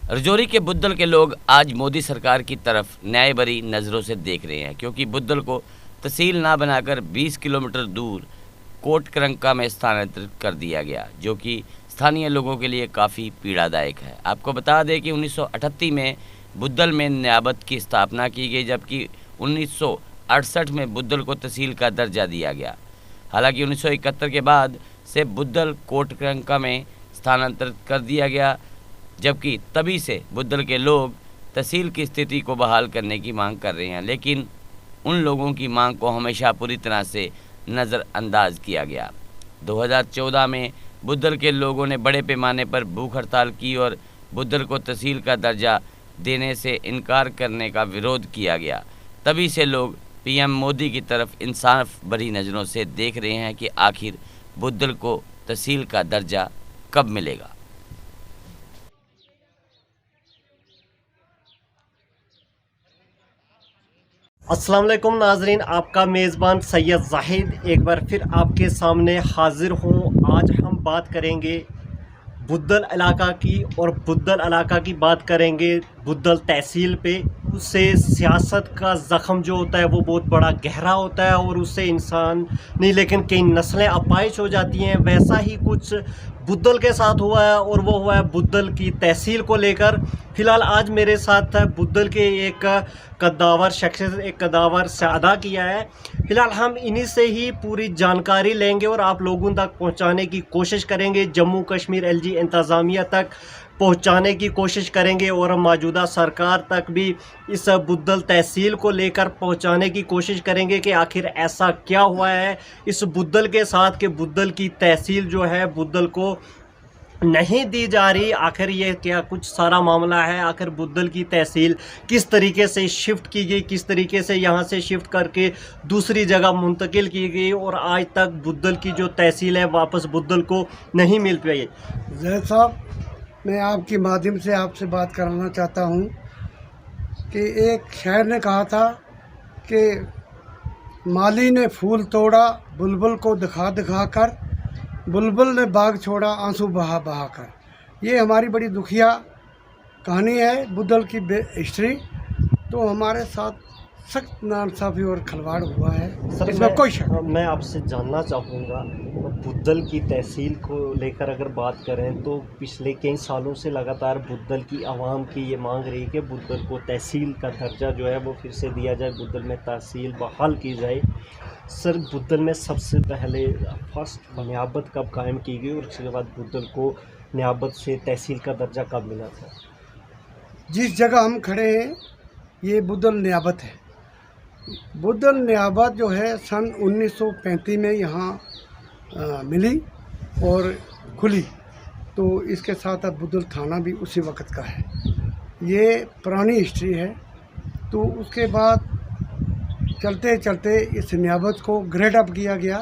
रजौरी के बुद्धल के लोग आज मोदी सरकार की तरफ न्याय भरी नज़रों से देख रहे हैं, क्योंकि बुद्धल को तहसील ना बनाकर 20 किलोमीटर दूर कोटकरंका में स्थानांतरित कर दिया गया, जो कि स्थानीय लोगों के लिए काफ़ी पीड़ादायक है। आपको बता दें कि 1938 में बुद्धल में न्यायबत की स्थापना की गई, जबकि 1968 में बुद्धल को तहसील का दर्जा दिया गया। हालांकि 1971 के बाद से बुद्धल कोटकरंका में स्थानांतरित कर दिया गया, जबकि तभी से बुद्धल के लोग तहसील की स्थिति को बहाल करने की मांग कर रहे हैं, लेकिन उन लोगों की मांग को हमेशा पूरी तरह से नज़रअंदाज किया गया। 2014 में बुद्धल के लोगों ने बड़े पैमाने पर भूख हड़ताल की और बुद्धल को तहसील का दर्जा देने से इनकार करने का विरोध किया गया। तभी से लोग पीएम मोदी की तरफ इंसाफ भरी नज़रों से देख रहे हैं कि आखिर बुद्धल को तहसील का दर्जा कब मिलेगा। अस्सलाम वालेकुम नाजरीन, आपका मेज़बान सैयद जाहिद एक बार फिर आपके सामने हाजिर हूँ। आज हम बात करेंगे बुद्धल इलाका की, और बुद्धल इलाका की बात करेंगे बुद्धल तहसील पे। उससे सियासत का ज़ख़म जो होता है वो बहुत बड़ा गहरा होता है, और उससे इंसान नहीं लेकिन कई नस्लें अपाइश हो जाती हैं। वैसा ही कुछ बुद्धल के साथ हुआ है, और वो हुआ है बुद्धल की तहसील को लेकर। फ़िलहाल आज मेरे साथ बुद्धल के एक कद्दावर शख्स, एक कद्दावर से अदा किया है। फ़िलहाल हम इन्हीं से ही पूरी जानकारी लेंगे और आप लोगों तक पहुंचाने की कोशिश करेंगे, जम्मू कश्मीर एलजी इंतज़ामिया तक पहुंचाने की कोशिश करेंगे, और मौजूदा सरकार तक भी इस बुद्धल तहसील को लेकर पहुंचाने की कोशिश करेंगे कि आखिर ऐसा क्या हुआ है इस बुद्धल के साथ कि बुद्धल की तहसील जो है बुद्धल को नहीं दी जा रही। आखिर ये क्या कुछ सारा मामला है, आखिर बुद्धल की तहसील किस तरीके से शिफ्ट की गई, किस तरीके से यहाँ से शिफ्ट करके दूसरी जगह मुंतकिल की गई, और आज तक बुद्धल की जो तहसील है वापस बुद्धल को नहीं मिल पाई। जैद साहब, मैं आपके माध्यम से आपसे बात कराना चाहता हूँ कि एक शायर ने कहा था कि माली ने फूल तोड़ा बुलबुल को दिखा दिखा कर, बुलबुल ने बाग छोड़ा आंसू बहा बहा कर। ये हमारी बड़ी दुखिया कहानी है बुद्धल की हिस्ट्री। तो हमारे साथ सख्त नाइंसाफ़ी और खिलवाड़ हुआ है सर, इसमें कोई शक। मैं आपसे जानना चाहूँगा, बुद्धल की तहसील को लेकर अगर बात करें तो पिछले कई सालों से लगातार बुद्धल की आवाम की ये मांग रही है कि बुद्धल को तहसील का दर्जा जो है वो फिर से दिया जाए, बुद्धल में तहसील बहाल की जाए। सर, बुद्धल में सबसे पहले फर्स्ट नियाबत कब कायम की गई, और उसके बाद बुद्धल को नियाबत से तहसील का दर्जा कब मिला था? जिस जगह हम खड़े हैं ये बुद्धल नियाबत है। बुद्धल नियाबत जो है सन 1935 में यहाँ मिली और खुली, तो इसके साथ अब बुद्धल थाना भी उसी वक्त का है। ये पुरानी हिस्ट्री है। तो उसके बाद चलते चलते इस नियाबत को ग्रेड अप किया गया।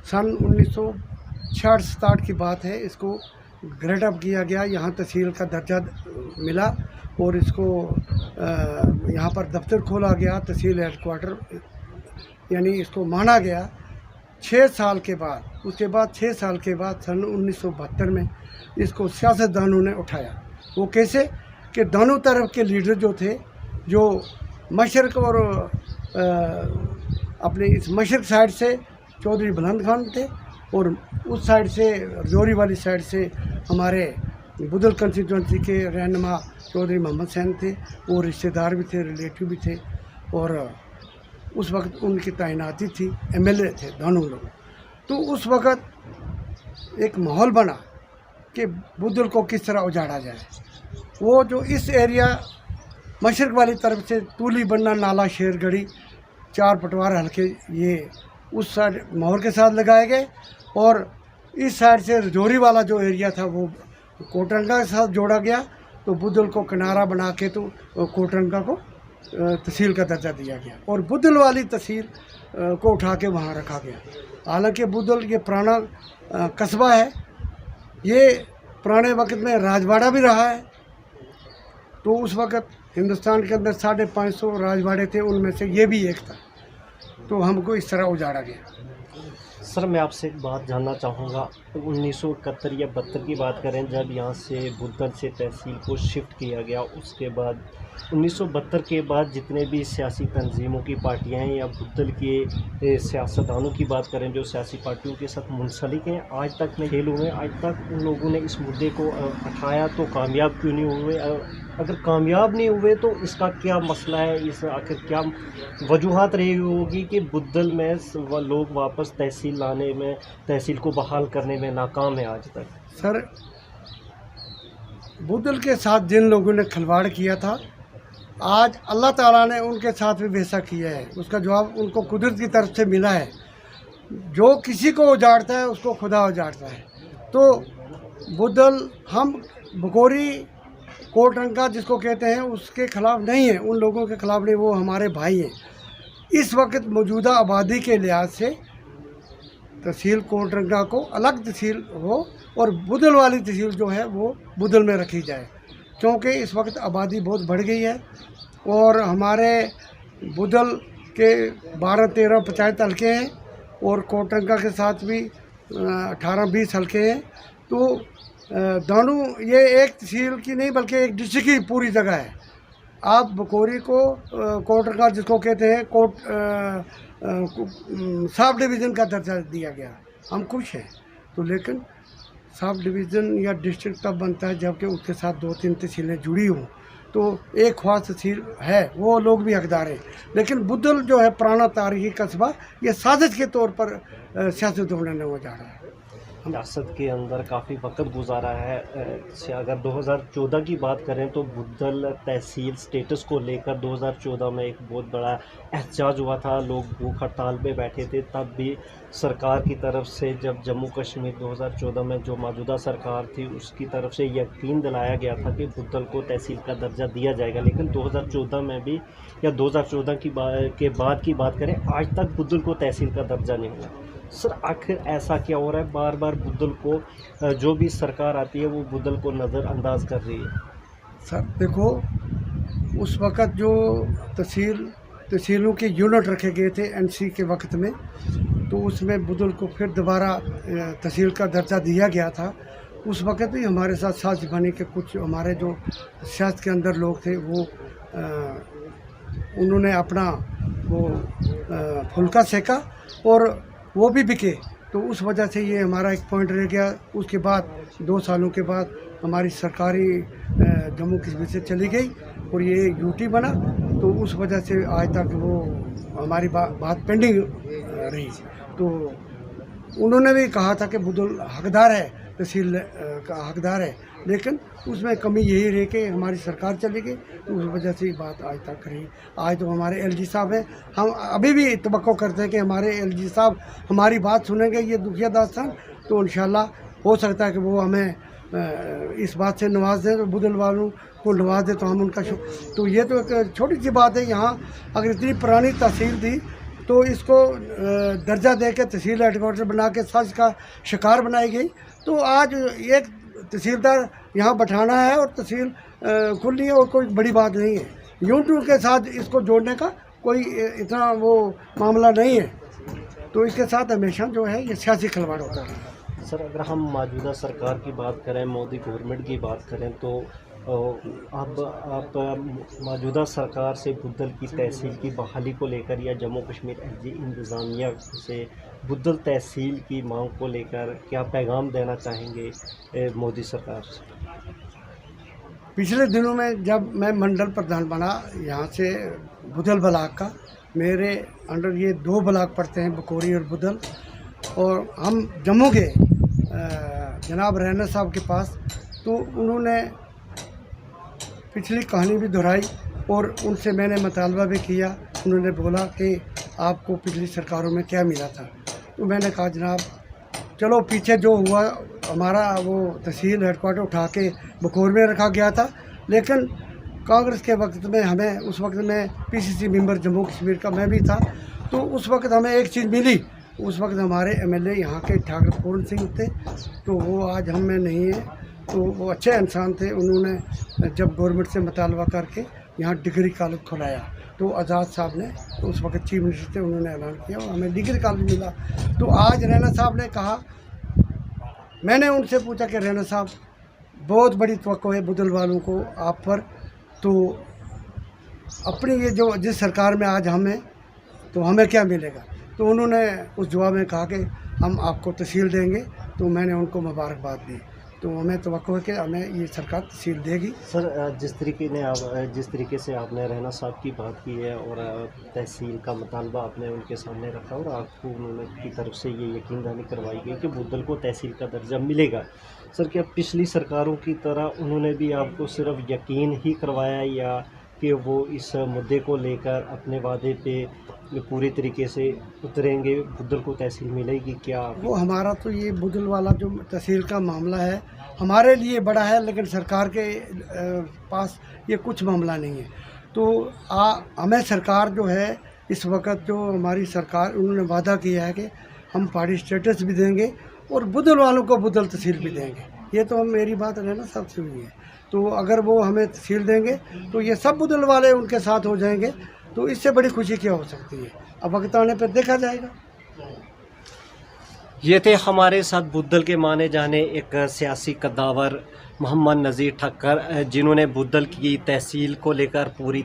सन 1966-67 की बात है, इसको ग्रेड अप किया गया, यहाँ तहसील का दर्जा मिला, और इसको यहाँ पर दफ्तर खोला गया, तहसील हेडक्वार्टर, यानी इसको माना गया। 6 साल के बाद, उसके बाद 6 साल के बाद सन 1972 में इसको सियासतदानों ने उठाया। वो कैसे कि दोनों तरफ के लीडर जो थे, जो मशरक़ और अपने इस मशरक़ साइड से चौधरी बुलंद खान थे, और उस साइड से रजौरी वाली साइड से हमारे बुद्धल कंस्टिट्यूंसी के रहनुमा चौधरी मोहम्मद सैन थे। वो रिश्तेदार भी थे, रिलेटिव भी थे, और उस वक्त उनकी तैनाती थी, एमएलए थे दोनों लोग। तो उस वक्त एक माहौल बना कि बुद्धल को किस तरह उजाड़ा जाए। वो जो इस एरिया मशरक़ वाली तरफ से तूली बन्ना, नाला, शेरगढ़ी, 4 पटवार हल्के, ये उस साइड माहौल के साथ लगाए गए, और इस साइड से रजौरी वाला जो एरिया था वो कोटरंगा के साथ जोड़ा गया। तो बुद्धल को किनारा बना के तो कोटरंगा को तहसील का दर्जा दिया गया, और बुद्धल वाली तहसील को उठा के वहाँ रखा गया। हालांकि बुद्धल ये पुराना कस्बा है, ये पुराने वक्त में राजवाड़ा भी रहा है। तो उस वक्त हिंदुस्तान के अंदर 550 राजवाड़े थे, उनमें से ये भी एक था। तो हमको इस तरह उजाड़ा गया। सर मैं आपसे एक बात जानना चाहूँगा, 1971 या 72 की बात करें जब यहाँ से बुद्धल से तहसील को शिफ्ट किया गया, उसके बाद 1972 के बाद जितने भी सियासी तंजीमों की पार्टियाँ हैं या बुद्धल के सियासतदानों की बात करें जो सियासी पार्टियों के साथ मुंसलिक हैं, आज तक में खेल हुए, आज तक उन लोगों ने इस मुद्दे को उठाया तो कामयाब क्यों नहीं हुए? अगर कामयाब नहीं हुए तो इसका क्या मसला है, इस आखिर क्या वजूहात रही होगी कि बुद्धल में लोग वापस तहसील लाने में, तहसील को बहाल करने में नाकाम है आज तक? सर, बुद्धल के साथ जिन लोगों ने खिलवाड़ किया था, आज अल्लाह ताला ने उनके साथ भी वैसा किया है। उसका जवाब उनको कुदरत की तरफ से मिला है। जो किसी को उजाड़ता है उसको खुदा उजाड़ता है। तो बुद्धल, हम बकोरी कोटरंका जिसको कहते हैं उसके ख़िलाफ़ नहीं है, उन लोगों के ख़िलाफ़ नहीं, वो हमारे भाई हैं। इस वक्त मौजूदा आबादी के लिहाज से तहसील कोटरंका को अलग तहसील हो और बुद्धल वाली तहसील जो है वो बुद्धल में रखी जाए, क्योंकि इस वक्त आबादी बहुत बढ़ गई है और हमारे बुद्धल के 12-13 पंचायत हल्के हैं और कोटरंका के साथ भी 18-20 हल्के हैं। तो दोनों, ये एक तहसील की नहीं बल्कि एक डिस्ट्रिक्ट की पूरी जगह है। आप बकोरी को कोटरंका जिसको कहते हैं सब डिवीज़न का दर्जा दिया गया, हम खुश हैं। तो लेकिन सब डिवीज़न या डिस्ट्रिक्ट तब बनता है जबकि उसके साथ 2-3 तहसीलें जुड़ी हों। तो एक ख़ास तहसील है, वो लोग भी हकदार हैं। लेकिन बुद्धल जो है पुराना तारीखी कस्बा, ये साजिश के तौर पर सियासतदानों ने उजाड़ा है। सियासत के अंदर काफ़ी वक्त गुजारा है। अगर 2014 की बात करें तो बुद्धल तहसील स्टेटस को लेकर 2014 में एक बहुत बड़ा एहतजाज हुआ था, लोग भूख हड़ताल पे बैठे थे। तब भी सरकार की तरफ से, जब जम्मू कश्मीर 2014 में जो मौजूदा सरकार थी उसकी तरफ से यकीन दिलाया गया था कि बुद्धल को तहसील का दर्जा दिया जाएगा, लेकिन 2014 में भी या 2014 के बाद की बात करें, आज तक बुद्धल को तहसील का दर्जा नहीं मिला। सर आखिर ऐसा क्या हो रहा है? बार बार बुद्धल को जो भी सरकार आती है वो बुद्धल को नज़रअंदाज कर रही है। सर देखो, उस वक़्त जो तहसीलों के यूनिट रखे गए थे एनसी के वक्त में, तो उसमें बुद्धल को फिर दोबारा तहसील का दर्जा दिया गया था। उस वक़्त भी हमारे साथ साजिश बनी के कुछ हमारे जो सियासत के अंदर लोग थे वो उन्होंने अपना वो फुल्का सेका और वो भी बिके। तो उस वजह से ये हमारा एक पॉइंट रह गया। उसके बाद 2 सालों के बाद हमारी सरकारी जम्मू कश्मीर से चली गई और ये यूटी बना, तो उस वजह से आज तक वो हमारी बात पेंडिंग रही। तो उन्होंने भी कहा था कि बुद्धल हकदार है, तहसील का हकदार है, लेकिन उसमें कमी यही रही कि हमारी सरकार चली गई, तो उस वजह से बात आज तक रही। आज तो हमारे एलजी साहब हैं, हम अभी भी तवक्को करते हैं कि हमारे एलजी साहब हमारी बात सुनेंगे, ये दुखिया दास्तान, तो इंशाल्लाह हो सकता है कि वो हमें इस बात से नवाज दें, तो बुद्धल वालों को नवाज दें, तो हम उनका तो ये तो एक छोटी सी बात है। यहाँ अगर इतनी पुरानी तहसील थी तो इसको दर्जा दे के तहसील हेडक्वार्टर बना के साजिश का शिकार बनाई गई। तो आज एक तहसीलदार यहाँ बैठाना है और तहसील खुली है और कोई बड़ी बात नहीं है। यूनिट के साथ इसको जोड़ने का कोई इतना वो मामला नहीं है। तो इसके साथ हमेशा जो है ये सियासी खिलवाड़ होता है। सर अगर हम मौजूदा सरकार की बात करें, मोदी गवर्नमेंट की बात करें, तो अब आप मौजूदा सरकार से बुद्धल की तहसील की बहाली को लेकर या जम्मू कश्मीर एलजी इंतज़ामिया से बुद्धल तहसील की मांग को लेकर क्या पैगाम देना चाहेंगे मोदी सरकार से? पिछले दिनों में जब मैं मंडल प्रधान बना यहाँ से बुद्धल ब्लाक का, मेरे अंडर ये 2 ब्लाक पड़ते हैं, बकोरी और बुद्धल, और हम जम्मू के जनाब रैना साहब के पास, तो उन्होंने पिछली कहानी भी दोहराई और उनसे मैंने मुतालबा भी किया। उन्होंने बोला कि आपको पिछली सरकारों में क्या मिला था, तो मैंने कहा जनाब चलो पीछे जो हुआ, हमारा वो तहसील हेडक्वार्टर उठा के बकोर में रखा गया था, लेकिन कांग्रेस के वक्त में हमें, उस वक्त में पीसीसी मेंबर जम्मू कश्मीर का मैं भी था, तो उस वक्त हमें एक चीज़ मिली। उस वक्त हमारे एमएलए यहाँ के ठाकुर पूर्ण सिंह थे, तो वो आज हम में नहीं है, तो वो अच्छे इंसान थे। उन्होंने जब गवर्नमेंट से मुतालबा करके यहाँ डिग्री कॉलेज खुलाया। तो आज़ाद साहब ने, तो उस वक्त चीफ मिनिस्टर थे, उन्होंने ऐलान किया और हमें डिग्री कॉलेज मिला। तो आज रैना साहब ने कहा, मैंने उनसे पूछा कि रैना साहब बहुत बड़ी तवक्को है बुदल वालों को आप पर, तो अपनी ये जो जिस सरकार में आज हम हैं तो हमें क्या मिलेगा। तो उन्होंने उस जवाब में कहा कि हम आपको तहसील देंगे। तो मैंने उनको मुबारकबाद दी। तो हमें तवक्को है कि हमें ये सरकार तहसील देगी। सर, जिस तरीके से आपने रैना साहब की बात की है और तहसील का मुतालबा आपने उनके सामने रखा और आपको उन्होंने की तरफ से ये यकीन दहानी करवाई गई कि बुद्दल को तहसील का दर्जा मिलेगा। सर, क्या पिछली सरकारों की तरह उन्होंने भी आपको सिर्फ यकीन ही करवाया या कि वो इस मुद्दे को लेकर अपने वादे पे पूरी तरीके से उतरेंगे, बुद्दल को तहसील मिलेगी? क्या वो हमारा तो ये बुदल वाला जो तहसील का मामला है हमारे लिए बड़ा है, लेकिन सरकार के पास ये कुछ मामला नहीं है। तो हमें सरकार जो है इस वक्त, जो हमारी सरकार, उन्होंने वादा किया है कि हम पार्टी स्टेटस भी देंगे और बुदल वालों को बुदल तहसील भी देंगे। ये तो मेरी बात रैना साहब से हुई है। तो अगर वो हमें तहसील देंगे तो ये सब बुदल वाले उनके साथ हो जाएंगे। तो इससे बड़ी खुशी क्या हो सकती है? अब वक्त आने पर देखा जाएगा। ये थे हमारे साथ बुद्दल के माने जाने एक सियासी कद्दावर मोहम्मद नज़ीर ठक्कर, जिन्होंने बुद्दल की तहसील को लेकर पूरी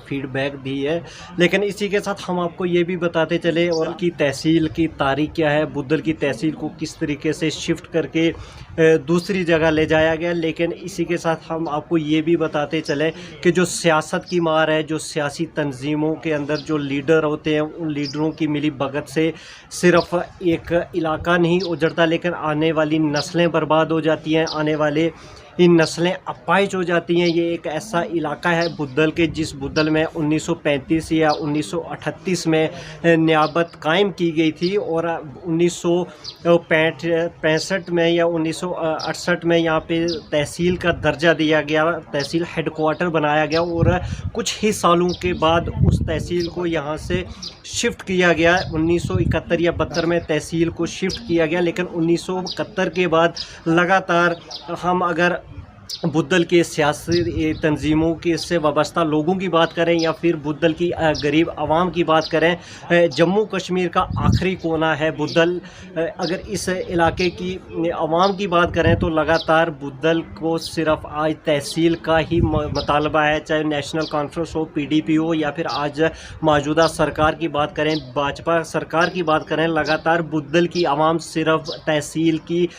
फीडबैक दी है। लेकिन इसी के साथ हम आपको ये भी बताते चले और की तहसील की तारीख क्या है, बुद्दल की तहसील को किस तरीके से शिफ्ट करके दूसरी जगह ले जाया गया। लेकिन इसी के साथ हम आपको ये भी बताते चले कि जो सियासत की मार है, जो सियासी तंजीमों के अंदर जो लीडर होते हैं, उन लीडरों की मिली भगत से सिर्फ एक इलाका नहीं उजड़ता, लेकिन आने वाली नस्लें बर्बाद हो जाती हैं, आने वाले इन नस्लें अपाहिज हो जाती हैं। ये एक ऐसा इलाका है बुद्दल के, जिस बुद्दल में 1935 या 1938 में नियाबत कायम की गई थी और 1965 में या 1968 में यहाँ पे तहसील का दर्जा दिया गया, तहसील हेडक्वार्टर बनाया गया और कुछ ही सालों के बाद उस तहसील को यहाँ से शिफ्ट किया गया। 1971 या 72 में तहसील को शिफ्ट किया गया। लेकिन 1971 के बाद लगातार हम अगर बुद्दल के सियासी तंजीमों के से वाबस्ता लोगों की बात करें या फिर बुद्दल की गरीब आवाम की बात करें, जम्मू कश्मीर का आखिरी कोना है बुद्दल। अगर इस इलाके की आवाम की बात करें तो लगातार बुद्दल को सिर्फ आज तहसील का ही मुतालबा है, चाहे नेशनल कॉन्फ्रेंस हो, PDP हो या फिर आज मौजूदा सरकार की बात करें, भाजपा सरकार की बात करें, लगातार बुद्दल की आवाम सिर्फ तहसील की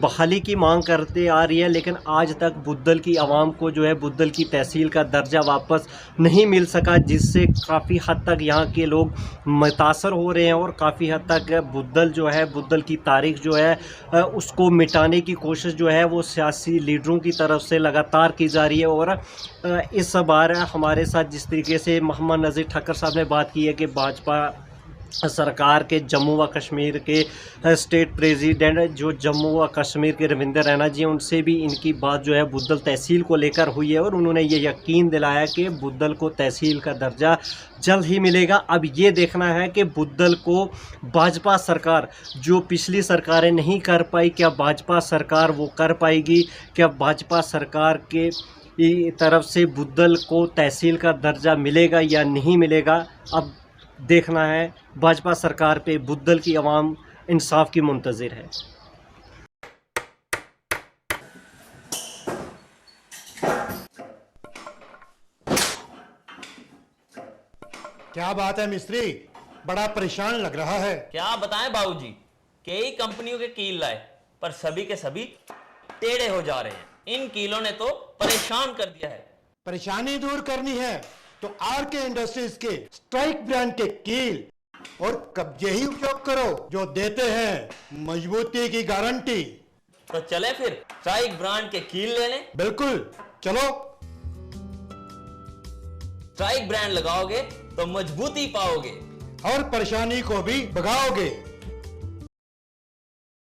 बहाली की मांग करते आ रही है। लेकिन आज तक बुद्दल की आवाम को जो है बुद्दल की तहसील का दर्जा वापस नहीं मिल सका, जिससे काफ़ी हद तक यहाँ के लोग मुतासर हो रहे हैं और काफ़ी हद तक बुद्दल जो है, बुद्दल की तारीख जो है उसको मिटाने की कोशिश जो है वो सियासी लीडरों की तरफ से लगातार की जा रही है। और इस बार हमारे साथ जिस तरीके से मोहम्मद नज़ीर ठक्कर साहब ने बात की है कि भाजपा सरकार के जम्मू व कश्मीर के स्टेट प्रेसिडेंट जो जम्मू व कश्मीर के रविंद्र रैना जी हैं, उनसे भी इनकी बात जो है बुद्दल तहसील को लेकर हुई है और उन्होंने ये यकीन दिलाया कि बुद्दल को तहसील का दर्जा जल्द ही मिलेगा। अब ये देखना है कि बुद्दल को भाजपा सरकार, जो पिछली सरकारें नहीं कर पाई, क्या भाजपा सरकार वो कर पाएगी? क्या भाजपा सरकार के तरफ से बुद्दल को तहसील का दर्जा मिलेगा या नहीं मिलेगा? अब देखना है। भाजपा सरकार पे बुद्दल की आवाम इंसाफ की मुंतज़िर है। क्या बात है मिस्त्री, बड़ा परेशान लग रहा है। क्या बताएं बाबूजी, कई कंपनियों के कील लाए पर सभी के सभी टेढ़े हो जा रहे हैं। इन कीलों ने तो परेशान कर दिया है। परेशानी दूर करनी है तो RK इंडस्ट्रीज के स्ट्राइक ब्रांड के कील और कब्जे ही उपयोग करो, जो देते हैं मजबूती की गारंटी। तो चले फिर स्ट्राइक ब्रांड के कील लेने। बिल्कुल चलो। स्ट्राइक ब्रांड लगाओगे तो मजबूती पाओगे और परेशानी को भी भगाओगे।